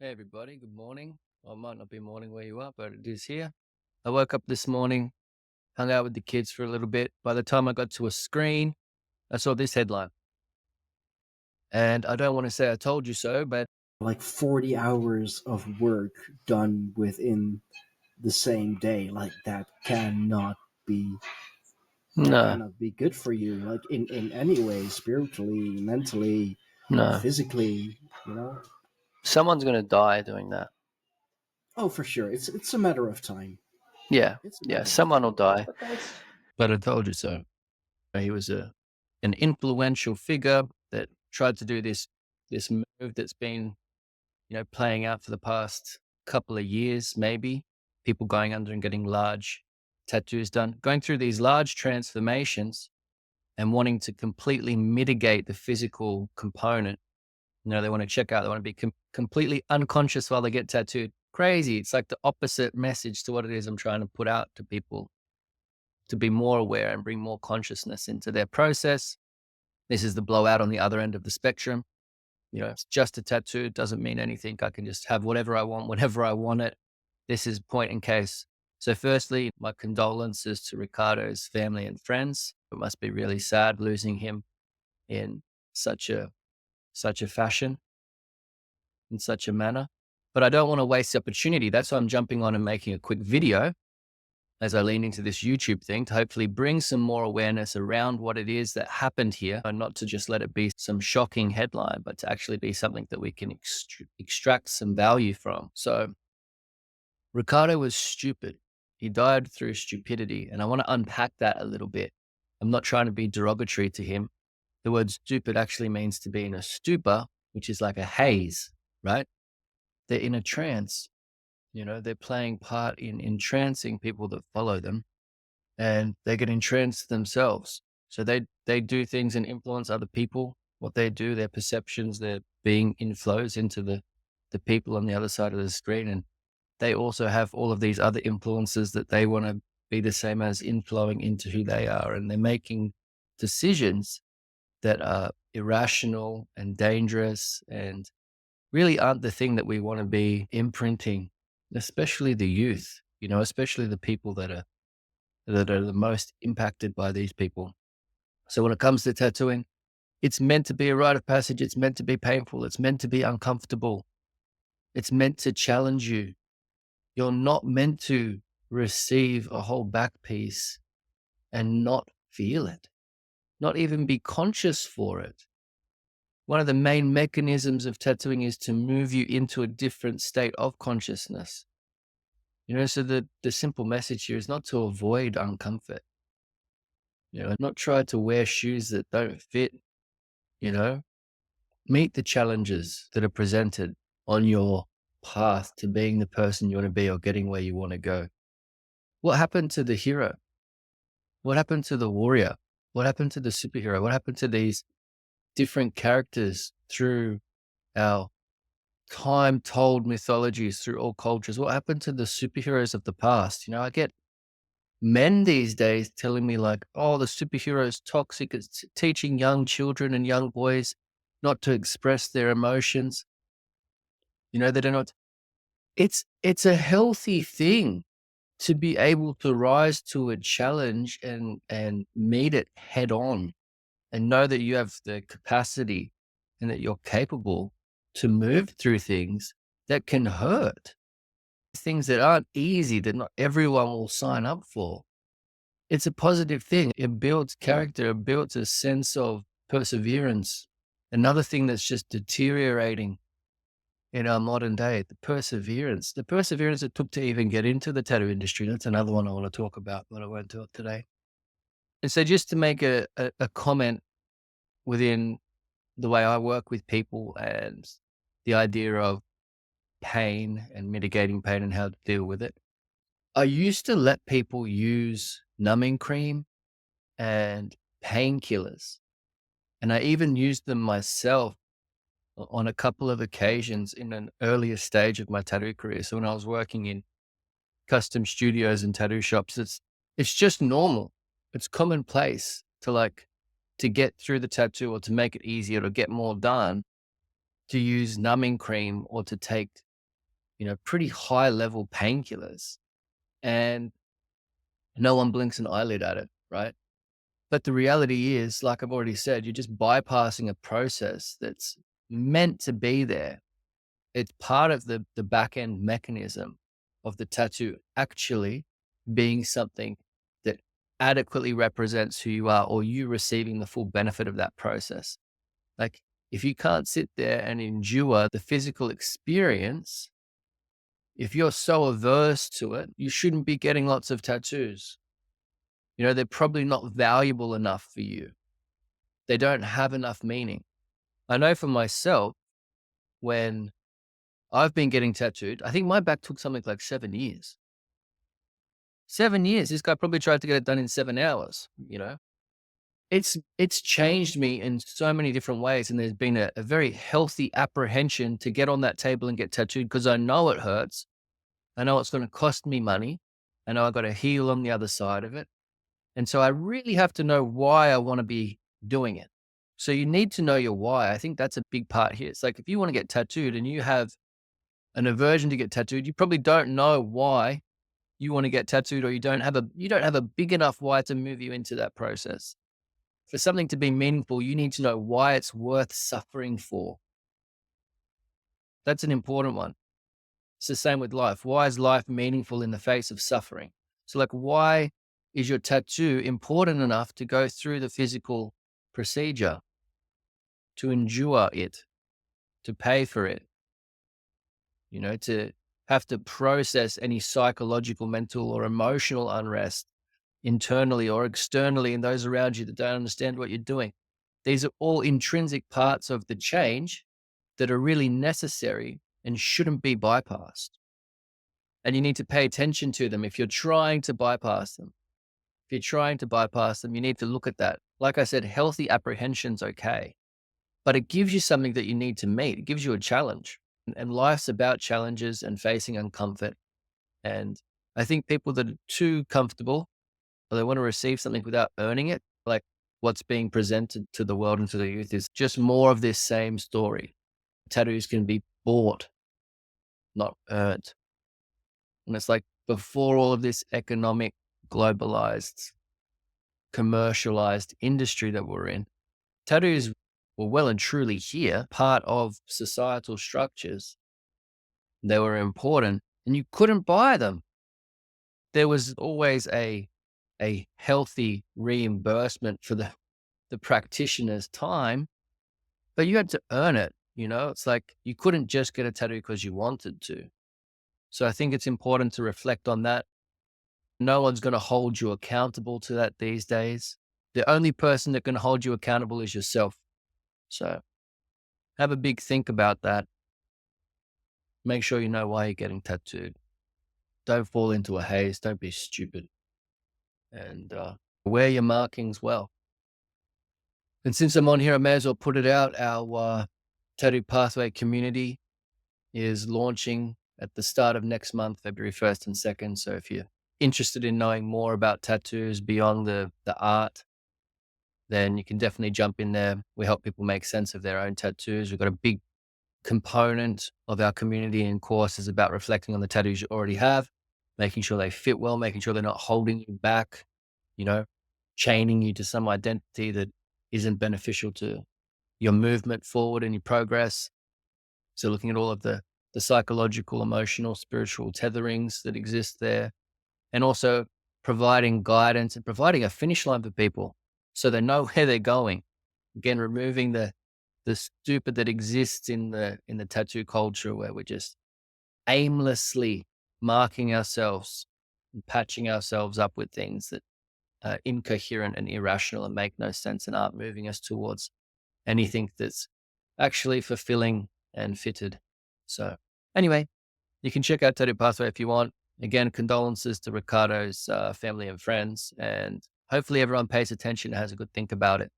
Hey everybody, good morning. Well, it might not be morning where you are, but it is here. I woke up this morning, hung out with the kids for a little bit. By the time I got to a screen, I saw this headline. And I don't want to say I told you so, but Like 40 hours of work done within the same day, like be that no, cannot be good for you, like in any way, spiritually, mentally, no. physically, you know. Someone's going to die doing that. Oh, for sure, it's a matter of time. Yeah, It's a yeah, matter of someone will time. die. But that's But I told you so. He was an influential figure that tried to do this move that's been, playing out for the past couple of years, maybe. People going under and getting large tattoos done, going through these large transformations and wanting to completely mitigate the physical component. They want to check out, they want to be completely unconscious while they get tattooed. Crazy. It's like the opposite message to what it is I'm trying to put out to people, to be more aware and bring more consciousness into their process. This is the blowout on the other end of the spectrum. It's just a tattoo. It doesn't mean anything. I can just have whatever I want, whenever I want it. This is point in case. So firstly, my condolences to Ricardo's family and friends. It must be really sad losing him in such a such a fashion, in such a manner. But I don't want to waste the opportunity. That's why I'm jumping on and making a quick video as I lean into this YouTube thing to hopefully bring some more awareness around what it is that happened here, and not to just let it be some shocking headline, but to actually be something that we can extract some value from. So Ricardo was stupid. He died through stupidity. And I want to unpack that a little bit. I'm not trying to be derogatory to him. The word stupid actually means to be in a stupor, which is like a haze, right? They're in a trance, they're playing part in entrancing people that follow them, and they get entranced themselves. So they do things and influence other people. What they do, their perceptions, their being inflows into the people on the other side of the screen. And they also have all of these other influences that they want to be the same as, inflowing into who they are. And they're making decisions that are irrational and dangerous and really aren't the thing that we want to be imprinting, especially the youth, especially the people that are the most impacted by these people. So when it comes to tattooing, it's meant to be a rite of passage. It's meant to be painful. It's meant to be uncomfortable. It's meant to challenge you. You're not meant to receive a whole back piece and not feel it, not even be conscious for it. One of the main mechanisms of tattooing is to move you into a different state of consciousness. So the simple message here is not to avoid uncomfort, not try to wear shoes that don't fit, you know, meet the challenges that are presented on your path to being the person you want to be or getting where you want to go. What happened to the hero? What happened to the warrior? What happened to the superhero? What happened to these different characters through our time told mythologies, through all cultures? What happened to the superheroes of the past? I get men these days telling me like, oh, the superhero is toxic. It's teaching young children and young boys not to express their emotions. They do not. It's a healthy thing to be able to rise to a challenge and meet it head on, and know that you have the capacity and that you're capable to move through things that can hurt, things that aren't easy, that not everyone will sign up for. It's a positive thing. It builds character, it builds a sense of perseverance. Another thing that's just deteriorating in our modern day, the perseverance it took to even get into the tattoo industry. That's another one I want to talk about, but I won't do it today. And so just to make a comment within the way I work with people and the idea of pain and mitigating pain and how to deal with it. I used to let people use numbing cream and painkillers, and I even used them myself on a couple of occasions in an earlier stage of my tattoo career. So when I was working in custom studios and tattoo shops, it's just normal. It's commonplace to get through the tattoo or to make it easier to get more done, to use numbing cream or to take pretty high level painkillers, and no one blinks an eyelid at it, right? But the reality is, like I've already said, you're just bypassing a process that's meant to be there. It's part of the back end mechanism of the tattoo actually being something that adequately represents who you are, or you receiving the full benefit of that process. Like, if you can't sit there and endure the physical experience, if you're so averse to it, you shouldn't be getting lots of tattoos. They're probably not valuable enough for you. They don't have enough meaning. I know for myself, when I've been getting tattooed, I think my back took something like 7 years. 7 years. This guy probably tried to get it done in 7 hours. It's changed me in so many different ways. And there's been a very healthy apprehension to get on that table and get tattooed, because I know it hurts. I know it's going to cost me money. I know I got to heal on the other side of it. And so I really have to know why I want to be doing it. So you need to know your why. I think that's a big part here. It's like, if you want to get tattooed and you have an aversion to get tattooed, you probably don't know why you want to get tattooed, or you don't have a big enough why to move you into that process. For something to be meaningful, you need to know why it's worth suffering for. That's an important one. It's the same with life. Why is life meaningful in the face of suffering? So, like, why is your tattoo important enough to go through the physical procedure, to endure it, to pay for it, to have to process any psychological, mental, or emotional unrest internally or externally in those around you that don't understand what you're doing? These are all intrinsic parts of the change that are really necessary and shouldn't be bypassed. And you need to pay attention to them if you're trying to bypass them. If you're trying to bypass them, you need to look at that. Like I said, healthy apprehension's okay, but it gives you something that you need to meet. It gives you a challenge. And life's about challenges and facing uncomfort. And I think people that are too comfortable, or they want to receive something without earning it, like what's being presented to the world and to the youth, is just more of this same story. Tattoos can be bought, not earned. And it's like, before all of this economic, globalized, commercialized industry that we're in, tattoos were well and truly here, part of societal structures. They were important, and you couldn't buy them. There was always a healthy reimbursement for the practitioner's time, but you had to earn it. It's like, you couldn't just get a tattoo because you wanted to. So I think it's important to reflect on that. No one's going to hold you accountable to that these days. The only person that can hold you accountable is yourself. So have a big think about that. Make sure you know why you're getting tattooed. Don't fall into a haze. Don't be stupid. And wear your markings well. And since I'm on here, I may as well put it out. Our Tattoo Pathway community is launching at the start of next month, February 1st and 2nd. So if you're interested in knowing more about tattoos beyond the art, then you can definitely jump in there. We help people make sense of their own tattoos. We've got a big component of our community and course is about reflecting on the tattoos you already have, making sure they fit well, making sure they're not holding you back, you know, chaining you to some identity that isn't beneficial to your movement forward and your progress. So looking at all of the psychological, emotional, spiritual tetherings that exist there, and also providing guidance and providing a finish line for people so they know where they're going. Again, removing the stupid that exists in the tattoo culture, where we're just aimlessly marking ourselves and patching ourselves up with things that are incoherent and irrational and make no sense and aren't moving us towards anything that's actually fulfilling and fitted. So anyway, you can check out Tattoo Pathway if you want. Again, condolences to Ricardo's family and friends, and hopefully everyone pays attention and has a good think about it.